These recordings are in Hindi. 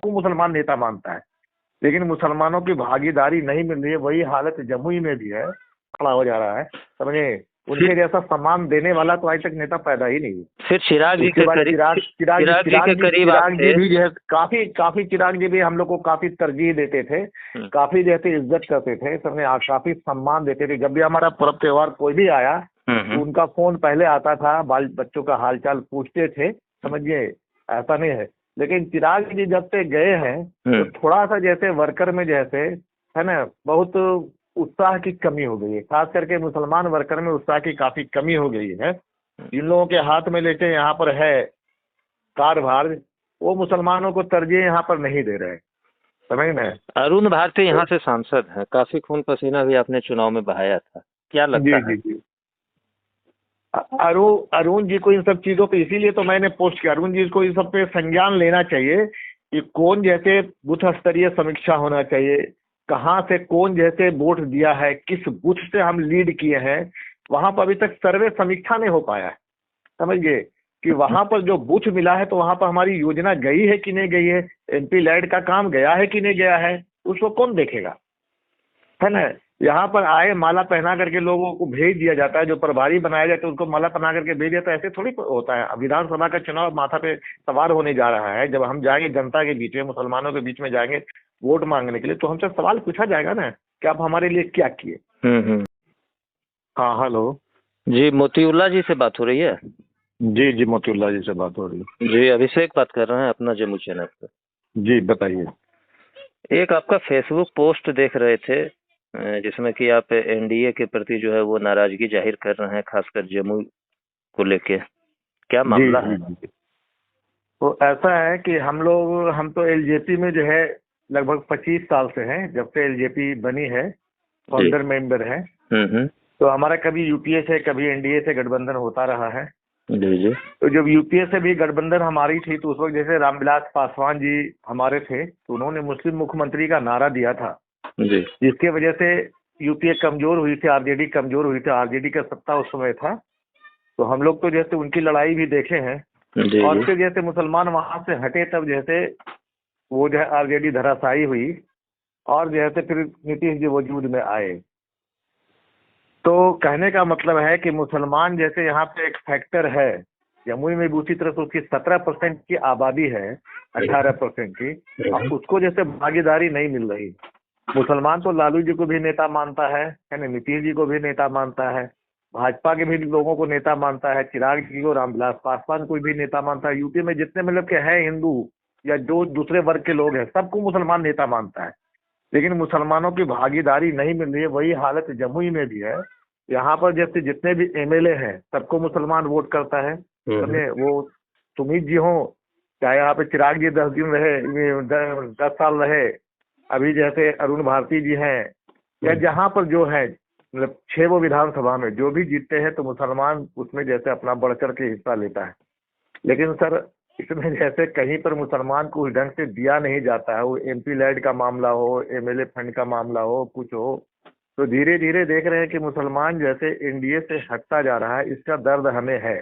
को मुसलमान नेता मानता है, लेकिन मुसलमानों की भागीदारी नहीं मिल रही है। वही हालत जमुई में भी है, खड़ा हो जा रहा है, समझे। उनके जैसा सम्मान देने वाला तो आज तक नेता पैदा ही नहीं है। फिर चिराग जी उसके के बाद करीब, चिराग जी के करीब चिराग जी आपसे भी जो है काफी काफी चिराग जी भी हम लोग को काफी तरजीह देते थे, काफी जैसे इज्जत करते थे, सबने काफी सम्मान देते थे। जब भी हमारा पर्व त्योहार कोई भी आया तो उनका फोन पहले आता था, बाल बच्चों का हालचाल पूछते थे, समझिए, ऐसा नहीं है। लेकिन चिराग जी जब से गए हैं तो थोड़ा सा जैसे वर्कर में जैसे है ना, बहुत उत्साह की कमी हो गई है। खास करके मुसलमान वर्कर में उत्साह की काफी कमी हो गई है। जिन लोगों के हाथ में लेके यहाँ पर है कारभार, वो मुसलमानों को तरजीह यहाँ पर नहीं दे रहे, समझ में। अरुण भारती यहाँ से सांसद हैं, काफी खून पसीना भी आपने चुनाव में बहाया था, क्या लगता है? जी जी। अरुण जी को इन सब चीजों पे, इसीलिए तो मैंने पोस्ट किया, अरुण जी को इन सब पे संज्ञान लेना चाहिए कि कौन जैसे बूथ स्तरीय समीक्षा होना चाहिए, कहाँ से कौन जैसे वोट दिया है, किस बूथ से हम लीड किए हैं। वहां पर अभी तक सर्वे समीक्षा नहीं हो पाया है, समझिए, कि वहां पर जो बूथ मिला है तो वहां पर हमारी योजना गई है कि नहीं गई है, एमपी लैड का काम गया है कि नहीं गया है, उसको कौन देखेगा, है ना। यहाँ पर आए माला पहना करके लोगों को भेज दिया जाता है, जो प्रभारी बनाया जाता है उनको माला पहना करके भेज दिया, तो ऐसे थोड़ी होता है। विधानसभा का चुनाव माथा पे सवार होने जा रहा है, जब हम जाएंगे जनता के बीच में, मुसलमानों के बीच में जाएंगे वोट मांगने के लिए, तो हमसे सवाल पूछा जाएगा ना कि आप हमारे लिए क्या किए। हाँ हेलो जी, मोतीउल्ला जी से बात हो रही है? जी जी, मोतीउल्ला जी से बात हो रही है जी, अभिषेक बात कर रहे हैं अपना जम्मू चैनल पर। जी बताइए। एक आपका फेसबुक पोस्ट देख रहे थे जिसमें कि आप एनडीए के प्रति जो है वो नाराजगी जाहिर कर रहे हैं, खासकर जम्मू को लेके, क्या मामला है? तो ऐसा है कि हम तो एलजेपी में जो है लगभग 25 साल से हैं, जब से एलजेपी बनी है, फाउंडर मेंबर है। तो हमारा कभी यूपीए से कभी एनडीए से गठबंधन होता रहा है। जी जी। तो जब यूपीए से भी गठबंधन हमारी थी तो उस वक्त जैसे रामविलास पासवान जी हमारे थे, तो उन्होंने मुस्लिम मुख्यमंत्री का नारा दिया था जी, जिसकी वजह से यूपीए कमजोर हुई थी, आरजेडी कमजोर हुई थी, आरजेडी का सत्ता उस समय था। तो हम लोग तो जैसे उनकी लड़ाई भी देखे हैं, और फिर जैसे मुसलमान वहां से हटे तब जैसे वो जो है आरजेडी धराशायी हुई, और जैसे फिर नीतीश जी वजूद में आए। तो कहने का मतलब है कि मुसलमान जैसे यहाँ पे एक फैक्टर है, जमुई में भी उसी तरह से उसकी 17% की आबादी है, 18% की, और उसको जैसे भागीदारी नहीं मिल रही। मुसलमान तो लालू जी को भी नेता मानता है ना, नीतीश जी को भी नेता मानता है, भाजपा के भी लोगों को नेता मानता है, चिराग जी को, रामविलास पासवान को भी नेता मानता है। यूपी में जितने मतलब के हैं हिंदू या जो दूसरे वर्ग के लोग हैं, सबको मुसलमान नेता मानता है, लेकिन मुसलमानों की भागीदारी नहीं मिल रही है। वही हालत जमुई में भी है। यहाँ पर जैसे जितने भी एमएलए हैं सबको मुसलमान वोट करता है, समझे। वो सुमीत जी हो, चाहे यहाँ पे चिराग जी 10 दिन रहे, 10 साल रहे, अभी जैसे अरुण भारती जी हैं, या जहाँ पर जो है मतलब 6 वो विधानसभा में जो भी जीतते हैं तो मुसलमान उसमें जैसे अपना बढ़ चढ़ के हिस्सा लेता है। लेकिन सर इसमें जैसे कहीं पर मुसलमान को उस ढंग से दिया नहीं जाता है, वो एमपी लैड का मामला हो, एमएलए फंड का मामला हो, कुछ हो, तो धीरे धीरे देख रहे हैं कि मुसलमान जैसे एनडीए से हटता जा रहा है। इसका दर्द हमें है,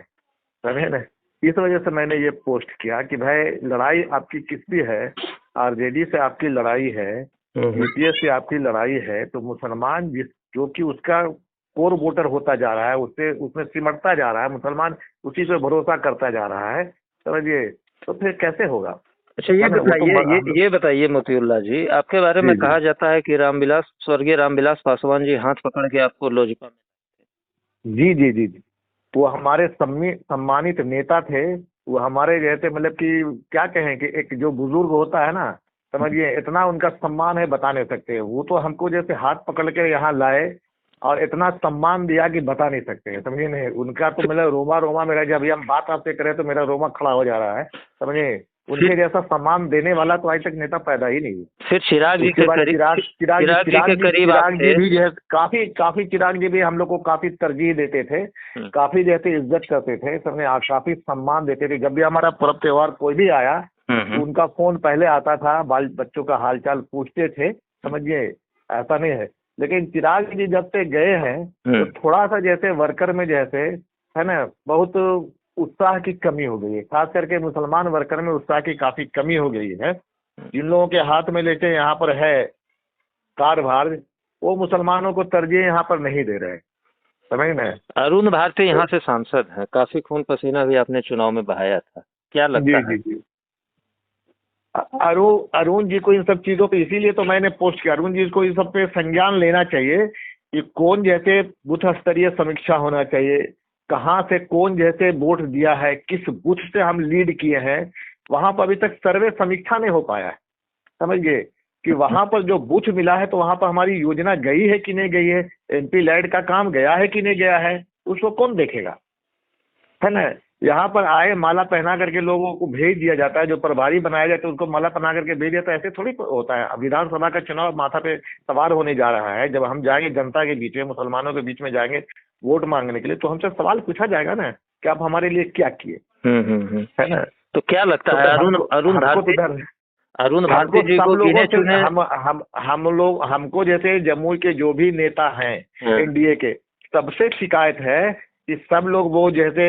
समझे ना। इस वजह से मैंने ये पोस्ट किया कि भाई लड़ाई आपकी किसकी है, आरजेडी से आपकी लड़ाई है, यूपीए से आपकी लड़ाई है, तो मुसलमान जो कि उसका कोर वोटर होता जा रहा है, उससे उसमें सिमटता जा रहा है, मुसलमान उसी पे भरोसा करता जा रहा है, समझिए, तो फिर कैसे होगा। अच्छा ये बताइए मोतीउल्ला जी, आपके बारे में कहा जाता है कि स्वर्गीय रामविलास पासवान जी हाथ पकड़ के आपको लोजपा में। जी जी जी जी, वो हमारे सम्मानित नेता थे। वो हमारे जैसे मतलब कि क्या कहें कि एक जो बुजुर्ग होता है ना, समझिए, इतना उनका सम्मान है बता नहीं सकते। वो तो हमको जैसे हाथ पकड़ के यहाँ लाए और इतना सम्मान दिया कि बता नहीं सकते, समझिए नहीं। उनका तो मतलब रोमा रोमा मेरा, जब हम बात आपसे करें तो मेरा रोमा खड़ा हो जा रहा है, समझिए। उनके जैसा सम्मान देने वाला तो आज तक नेता पैदा ही नहीं। फिर चिराग जी के करीब चिराग जी भी जो है काफी काफी चिराग जी भी हम लोग को काफी तरजीह देते थे, काफी जैसे इज्जत करते थे, सबने काफी सम्मान देते थे। जब भी हमारा पर्व त्योहार कोई भी आया तो उनका फोन पहले आता था, बाल बच्चों का हालचाल पूछते थे, समझिए, ऐसा नहीं है। लेकिन चिराग जी जब से गए हैं तो थोड़ा सा जैसे वर्कर में जैसे है ना, बहुत उत्साह की कमी हो गई है। खास करके मुसलमान वर्कर में उत्साह की काफी कमी हो गई है। जिन लोगों के हाथ में लेके यहाँ पर है कारभार, वो मुसलमानों को तरजीह यहाँ पर नहीं दे रहे, समझ में। अरुण भारती यहाँ से सांसद हैं, काफी खून पसीना भी आपने चुनाव में बहाया था, क्या लगता है? जी। अरुण जी को इन सब चीजों पे, इसीलिए तो मैंने पोस्ट किया, अरुण जी को इन सब पे संज्ञान लेना चाहिए कि कौन जैसे बूथ स्तरीय समीक्षा होना चाहिए, कहाँ से कौन जैसे वोट दिया है, किस बूथ से हम लीड किए हैं, वहां पर अभी तक सर्वे समीक्षा नहीं हो पाया है, समझ गए कि वहां पर जो बूथ मिला है तो वहां पर हमारी योजना गई है कि नहीं गई है, MP लैड का काम गया है कि नहीं गया है, उसको कौन देखेगा, है ना। यहाँ पर आए माला पहना करके लोगों को भेज दिया जाता है, जो प्रभारी बनाया जाता है उनको माला पहना करके भेज दिया, तो ऐसे थोड़ी होता है। अब विधानसभा का चुनाव माथा पे सवार होने जा रहा है, जब हम जाएंगे जनता के बीच में, मुसलमानों के बीच में जाएंगे वोट मांगने के लिए, तो हमसे सवाल पूछा जाएगा ना कि आप हमारे लिए क्या किए, है ना। तो क्या लगता है अरुण भारती जी को गिने चुने, हमको जैसे जम्मू के जो भी नेता हैं NDA के, सबसे शिकायत है कि सब लोग वो जैसे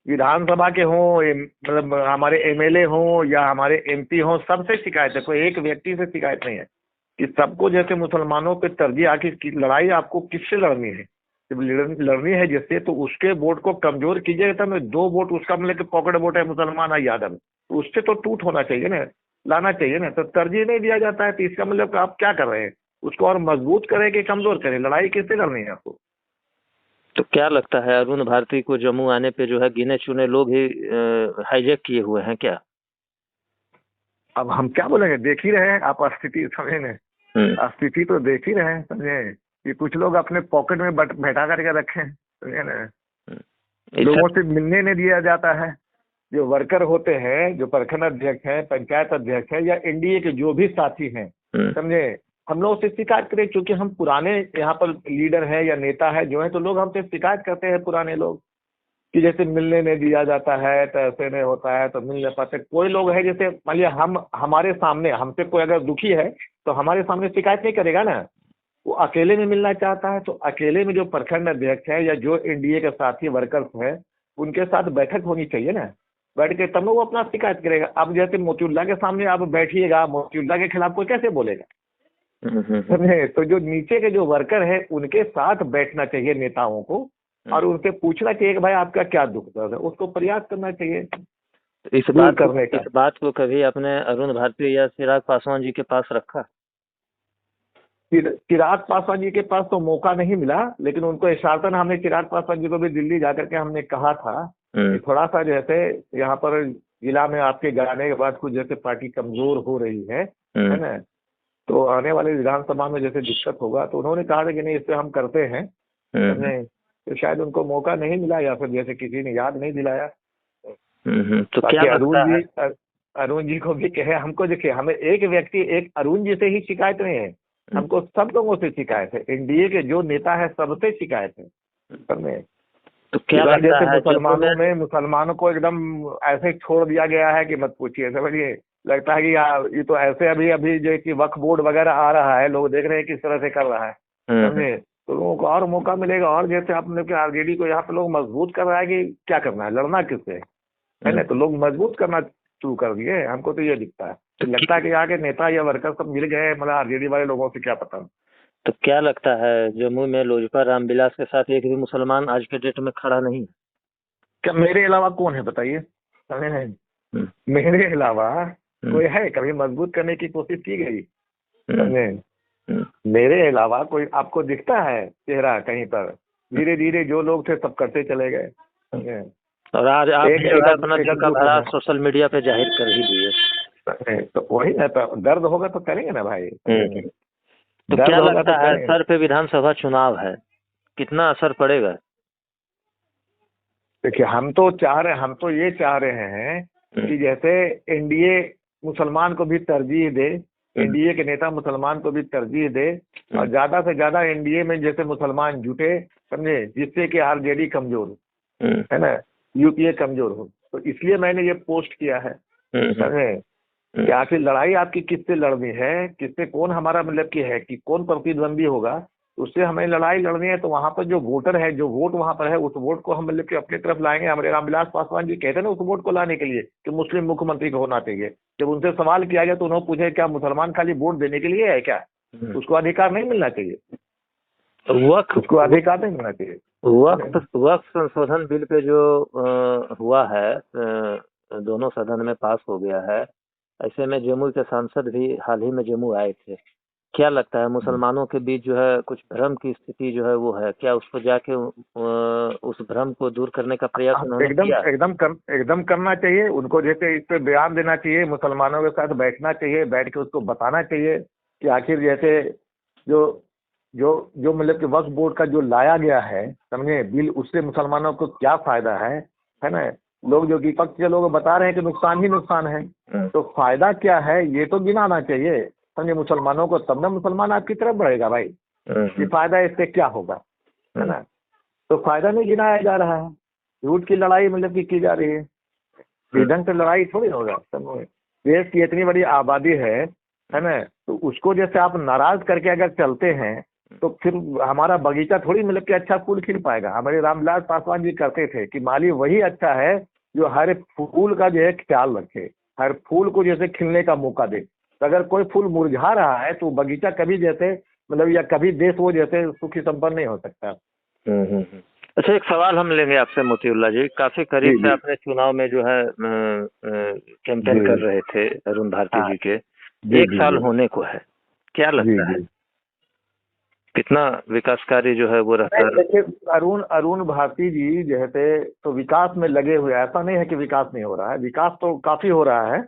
विधानसभा के हों, मतलब हमारे MLA हों या हमारे MP हों, सबसे शिकायत है, कोई एक व्यक्ति से शिकायत नहीं है कि सबको जैसे मुसलमानों पे तरजीह, आखिर की लड़ाई आपको किससे लड़नी है, जब लड़नी है जिससे, तो उसके वोट को कमजोर कीजिएगा, तो 2 वोट उसका मतलब कि पॉकेट वोट है मुसलमान है यादव, तो उससे तो टूट होना चाहिए ना, लाना चाहिए ना। तो तरजीह नहीं दिया जाता है, तो इसका मतलब आप क्या कर रहे हैं, उसको और मजबूत करें कि कमजोर करें, लड़ाई किससे लड़नी है आपको। तो क्या लगता है अरुण भारती को जम्मू आने पे जो है गिने चुने लोग ही हाईजैक किए हुए हैं क्या? अब हम क्या बोलेंगे, देख ही रहे हैं आप स्थिति, समझे ना, स्थिति तो देख ही रहे हैं, समझे कि कुछ लोग अपने पॉकेट में बैठा करके रखे हैं, समझे ना, लोगों से मिलने नहीं दिया जाता है। जो वर्कर होते हैं, जो प्रखंड अध्यक्ष हैं, पंचायत अध्यक्ष हैं, या NDA के जो भी साथी हैं, समझे, हम लोग से शिकायत करें, क्योंकि हम पुराने यहाँ पर लीडर हैं या नेता है जो है, तो लोग हमसे शिकायत करते हैं, पुराने लोग, कि जैसे मिलने नहीं दिया जाता है, तो ऐसे नहीं होता है, तो मिल नहीं पाते। कोई लोग है जैसे मान लिया हमारे सामने, हमसे कोई अगर दुखी है तो हमारे सामने शिकायत नहीं करेगा ना, वो अकेले में मिलना चाहता है, तो अकेले में जो प्रखंड अध्यक्ष है या जो NDA के साथी वर्कर्स हैं, उनके साथ बैठक होनी चाहिए ना, बैठ के तब वो अपना शिकायत करेगा। अब जैसे मोतीउल्लाह के सामने आप बैठिएगा, मोतीउल्लाह के खिलाफ कोई कैसे बोलेगा, समझे। तो जो नीचे के जो वर्कर है उनके साथ बैठना चाहिए नेताओं को, और उनसे पूछना चाहिए कि भाई आपका क्या दुख दर्द है, उसको प्रयास करना चाहिए इस बात को कभी आपने अरुण भारती या चिराग पासवान जी के पास रखा? चिराग पासवान जी के पास तो मौका नहीं मिला, लेकिन उनको इशारतन हमने चिराग पासवान जी को भी दिल्ली जाकर के हमने कहा था कि थोड़ा सा जैसे यहाँ पर जिला में आपके जाने के बाद कुछ जैसे पार्टी कमजोर हो रही है ना, तो आने वाले विधानसभा में जैसे दिक्कत होगा, तो उन्होंने कहा था कि नहीं, इससे हम करते हैं, तो शायद उनको मौका नहीं मिला, या फिर जैसे किसी ने याद नहीं दिलाया। तो क्या अरुण जी को भी कहे, हमको देखिए, हमें एक व्यक्ति, एक अरुण जी से ही शिकायत नहीं है, हमको सब लोगों से शिकायत है, NDA के जो नेता है सबसे शिकायत है। तो क्या लगता है मुसलमानों में, मुसलमानों को एकदम ऐसे छोड़ दिया गया है कि मत पूछिए, समझिए, लगता है कि ये तो ऐसे अभी जो कि वक्फ बोर्ड वगैरह आ रहा है, लोग देख रहे हैं किस तरह से कर रहा है, समझे, तो लोगों को और मौका मिलेगा, और जैसे आपने RJD को यहाँ पे लोग मजबूत कर रहा है कि क्या करना है, लड़ना किससे है ना, तो लोग मजबूत करना शुरू कर दिए, हमको तो ये दिखता है। तो लगता है कि आगे नेता या वर्कर सब मिल गए, मतलब RJD वाले लोगों से क्या पता। तो क्या लगता है जम्मू में लोजपा रामविलास के साथ एक भी मुसलमान आज के डेट में खड़ा नहीं? क्या मेरे अलावा कौन है बताइए, समझे नहीं, मेरे अलावा कोई है, कभी मजबूत करने की कोशिश की गई, समझे, मेरे अलावा कोई आपको दिखता है चेहरा कहीं पर? धीरे धीरे जो लोग थे सब करते चले गए, और आज आप अपना जगह सोशल मीडिया पे जाहिर कर ही दिए, तो वही है, तो दर्द होगा तो करेंगे ना भाई। तो क्या लगता है सर पे विधानसभा चुनाव है, कितना असर पड़ेगा? देखिए, हम तो ये चाह रहे हैं कि जैसे NDA मुसलमान को भी तरजीह दे, NDA के नेता मुसलमान को भी तरजीह दे, और ज्यादा से ज्यादा NDA में जैसे मुसलमान जुटे, समझे, जिससे कि RJD कमजोर हो, है ना, UPA कमजोर हो। तो इसलिए मैंने ये पोस्ट किया है, समझे, कि आखिर लड़ाई आपकी किससे लड़नी है, किससे, कौन हमारा मतलब की है कि कौन प्रतिद्वंदी होगा, उससे हमें लड़ाई लड़नी है तो वहां पर जो वोटर है, जो वोट वहां पर है, उस वोट को हम मतलब कि अपनी तरफ लाएंगे। हमारे रामविलास पासवान जी कहते हैं ना उस वोट को लाने के लिए कि मुस्लिम मुख्यमंत्री को होना चाहिए। जब उनसे सवाल किया गया तो उन्होंने पूछे क्या मुसलमान खाली वोट देने के लिए है क्या? उसको अधिकार नहीं मिलना चाहिए, उसको अधिकार नहीं मिलना चाहिए। वक्फ संशोधन बिल पे जो हुआ है, दोनों सदन में पास हो गया है। ऐसे में जमुई के सांसद भी हाल ही में जम्मू आए थे। क्या लगता है मुसलमानों के बीच जो है कुछ भ्रम की स्थिति जो है वो है, क्या उसको जाके उस भ्रम को दूर करने का प्रयास उन्होंने किया? एकदम करना चाहिए उनको, जैसे इस पे बयान देना चाहिए, मुसलमानों के साथ बैठना चाहिए, बैठ के उसको बताना चाहिए कि आखिर जैसे जो जो जो मतलब कि वक्फ बोर्ड का जो लाया गया है, समझे, बिल, उससे मुसलमानों को क्या फायदा है ना। लोग जो विपक्ष के लोग बता रहे हैं कि नुकसान ही नुकसान है, तो फायदा क्या है ये तो गिनाना चाहिए, समझे, मुसलमानों को, तब ना मुसलमान आपकी तरफ बढ़ेगा भाई कि फायदा इससे क्या होगा, है ना। तो फायदा नहीं गिनाया जा रहा है, झूठ की लड़ाई मतलब की जा रही है। ढंग से लड़ाई थोड़ी होगा। देश की इतनी बड़ी आबादी है ना, तो उसको जैसे आप नाराज करके अगर चलते हैं तो फिर हमारा बगीचा थोड़ी मतलब कि अच्छा फूल खिल पाएगा। हमारे रामविलास पासवान जी करते थे कि माली वही अच्छा है जो हर फूल का जो है ख्याल रखे, हर फूल को जैसे खिलने का मौका दे। तो अगर कोई फूल मुरझा रहा है तो बगीचा कभी जैसे मतलब या कभी देश वो जैसे सुखी संपन्न नहीं हो सकता। अच्छा, एक सवाल हम लेंगे आपसे मोतीउल्लाह जी। काफी करीब से आपने चुनाव में जो है कैंपेन कर रहे थे अरुण भारती जी के, एक साल होने को है, क्या लगता है कितना विकास कार्य जो है वो रहता है? देखिए, अरुण भारती जी जैसे तो विकास में लगे हुए, ऐसा नहीं है कि विकास नहीं हो रहा है, विकास तो काफी हो रहा है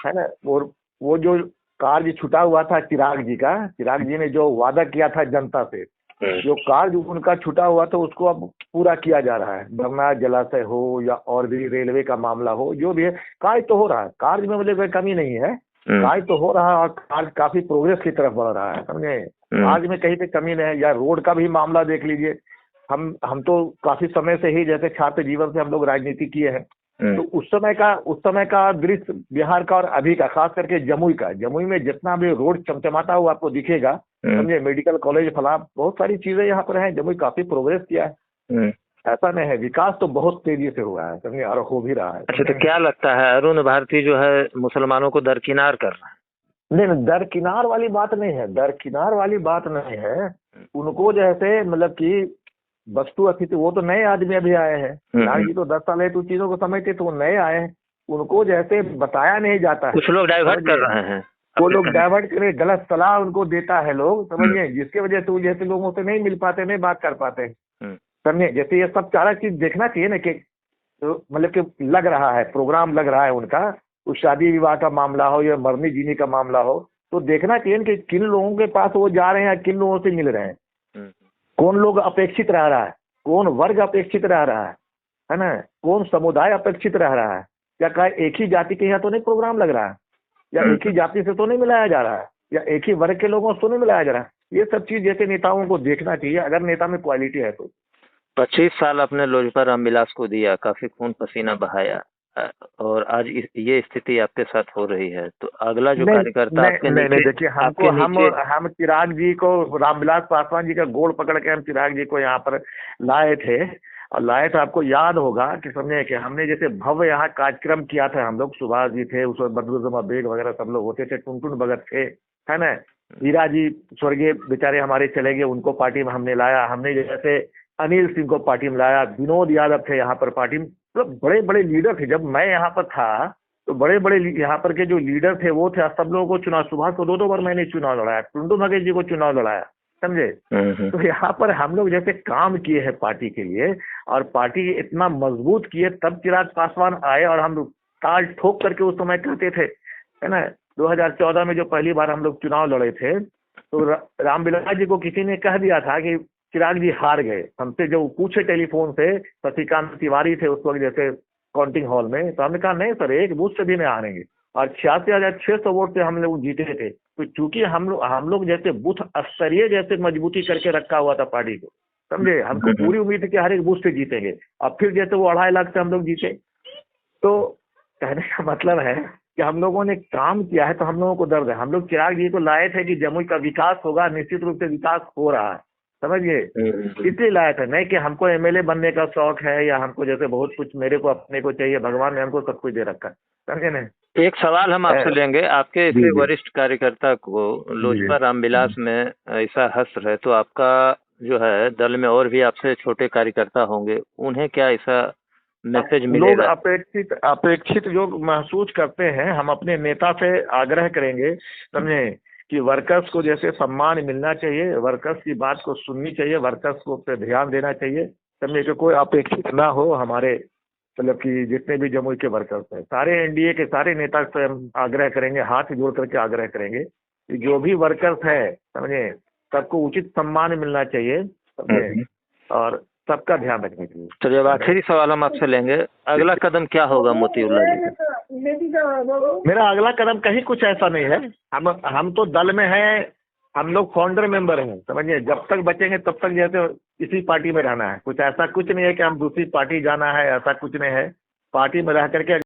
ना। और वो जो कार्य छुटा हुआ था चिराग जी का, चिराग जी ने जो वादा किया था जनता से, जो कार्य उनका छुटा हुआ था उसको अब पूरा किया जा रहा है। बरनार जलाशय हो या और भी रेलवे का मामला हो, जो भी है कार्य तो हो रहा है, कार्य में मतलब कोई कमी नहीं है, कार्य तो हो रहा है और कार्य काफी प्रोग्रेस की तरफ बढ़ रहा है, समझे। आज में कहीं पे कमी नहीं है। या रोड का भी मामला देख लीजिए, हम तो काफी समय से ही जैसे छात्र जीवन से हम लोग राजनीति किए हैं, तो उस समय का दृश्य बिहार का और अभी का, खास करके जमुई में जितना भी रोड चमचमाता हुआ आपको दिखेगा, समझे, मेडिकल कॉलेज फला बहुत सारी चीजें यहाँ पर हैं। जमुई काफी प्रोग्रेस किया है, ऐसा नहीं है, विकास तो बहुत तेजी से हुआ है, समझे, और हो भी रहा है। अच्छा, तो क्या लगता है अरुण भारती जो है मुसलमानों को दरकिनार कर रहा है? नहीं, दरकिनार वाली बात नहीं है, दरकिनार वाली बात नहीं है। उनको जैसे मतलब कि वस्तु अतिथि, वो तो नए आदमी अभी आए हैं, नारायण जी तो 10 साल है तो चीजों को समझते, तो वो नए आए हैं, उनको जैसे बताया नहीं जाता है। कुछ लोग डाइवर्ट कर रहे हैं, वो लोग डाइवर्ट करे, गलत सलाह उनको देता है लोग, समझिए, जिसके वजह से वो जैसे लोगों से नहीं मिल पाते, नहीं बात कर पाते, समझे। जैसे ये सब सारा चीज देखना चाहिए ना कि मतलब कि लग रहा है, प्रोग्राम लग रहा है उनका, उस शादी विवाह का मामला हो या मरने जीने का मामला हो, तो देखना चाहिए कि किन लोगों के पास वो जा रहे हैं, किन लोगों से मिल रहे हैं, कौन लोग अपेक्षित रह रहा है, कौन वर्ग अपेक्षित रह रहा है ना, कौन समुदाय अपेक्षित रह रहा है। क्या कहा एक ही जाति के यहाँ तो नहीं प्रोग्राम लग रहा है, या एक ही जाति से तो नहीं मिलाया जा रहा है, या एक ही वर्ग के लोगों से तो नहीं मिलाया जा रहा है। ये सब चीज जैसे नेताओं को देखना चाहिए, अगर नेता में क्वालिटी है तो। 25 साल अपने लोजपा रामविलास को दिया, काफी खून पसीना बहाया, और आज ये स्थिति आपके साथ हो रही है, तो अगला जो कार्यकर्ता आपके नीचे, देखिए, हम चिराग जी को, रामविलास पासवान जी का गोड़ पकड़ के हम चिराग जी को यहाँ पर लाए थे, और लाए तो आपको याद होगा कि समझे कि हमने जैसे भव्य यहाँ कार्यक्रम किया था, हम लोग, सुभाष जी थे उस वक्त, बदरुद्दोजा बेग वगैरह सब लोग होते थे, टुनटुन भगत थे, है ना, हीरा जी स्वर्गीय बेचारे हमारे चले गए, उनको पार्टी में हमने लाया, हमने जैसे अनिल सिंह को पार्टी में लाया, विनोद यादव थे यहाँ पर पार्टी में, मतलब बड़े बड़े लीडर थे। जब मैं यहाँ पर था तो बड़े बड़े यहाँ पर के जो लीडर थे वो थे, सब लोगों को चुनाव, सुभाष को 2 बार मैंने चुनाव लड़ाया, टुनटुन भगत जी को चुनाव लड़ाया, समझे। तो यहाँ पर हम लोग जैसे काम किए हैं पार्टी के लिए, और पार्टी इतना मजबूत किए, तब चिराग पासवान आए, और हम ताल ठोक करके उस समय कहते थे, है ना। 2014 में जो पहली बार हम लोग चुनाव लड़े थे, तो रामविलास जी को किसी ने कह दिया था कि चिराग जी हार गए। हमसे जो पूछे टेलीफोन से, शशिकांत तिवारी थे उस वक्त जैसे काउंटिंग हॉल में, तो हमने कहा नहीं सर, एक बूथ से भी नहीं हारेंगे, और 86,600 वोट से हम लोग जीते थे। तो चूंकि हम लोग जैसे बूथ स्तरीय जैसे मजबूती करके रखा हुआ था पार्टी को, समझे, हमको पूरी उम्मीद थी कि हर एक बूथ से जीतेंगे, और फिर जैसे वो 2.5 लाख से हम लोग जीते। तो कहने का मतलब है कि हम लोगों ने काम किया है, तो हम लोगों को दर्द है। हम लोग चिराग जी को लाए थे कि जमुई का विकास होगा, निश्चित रूप से विकास हो रहा है, समझिए। इसलिए लाया था, नहीं कि हमको एमएलए बनने का शौक है या हमको जैसे बहुत कुछ मेरे को अपने को चाहिए, भगवान ने हमको सब कुछ दे रखा है, समझे ना। एक सवाल हम आपसे लेंगे, आपके जी, इसी जी। वरिष्ठ कार्यकर्ता को लोजपा रामविलास में ऐसा हश्र है, तो आपका जो है दल में और भी आपसे छोटे कार्यकर्ता होंगे, उन्हें क्या ऐसा मैसेज लोग मिलेगा? अपेक्षित जो महसूस करते हैं, हम अपने नेता से आग्रह करेंगे, समझे, कि वर्कर्स को जैसे सम्मान मिलना चाहिए, वर्कर्स की बात को सुननी चाहिए, वर्कर्स को पे ध्यान देना चाहिए, समझे, कि कोई अपेक्षित ना हो हमारे, मतलब कि जितने भी जमुई के वर्कर्स हैं, सारे एनडीए के सारे नेता से हम आग्रह करेंगे, हाथ जोड़ करके आग्रह करेंगे कि जो भी वर्कर्स है, समझे, सबको उचित सम्मान मिलना चाहिए, समझे, और सबका ध्यान रखना चाहिए। तो जब आखिरी सवाल हम आपसे लेंगे, अगला कदम क्या होगा मोतीउल्लाह जी का? मेरा अगला कदम कहीं कुछ ऐसा नहीं है, हम तो दल में हैं, हम लोग फाउंडर मेंबर हैं, समझिए, जब तक बचेंगे तब तक जैसे इसी पार्टी में रहना है, कुछ ऐसा कुछ नहीं है कि हम दूसरी पार्टी जाना है, ऐसा कुछ नहीं है, पार्टी में रह करके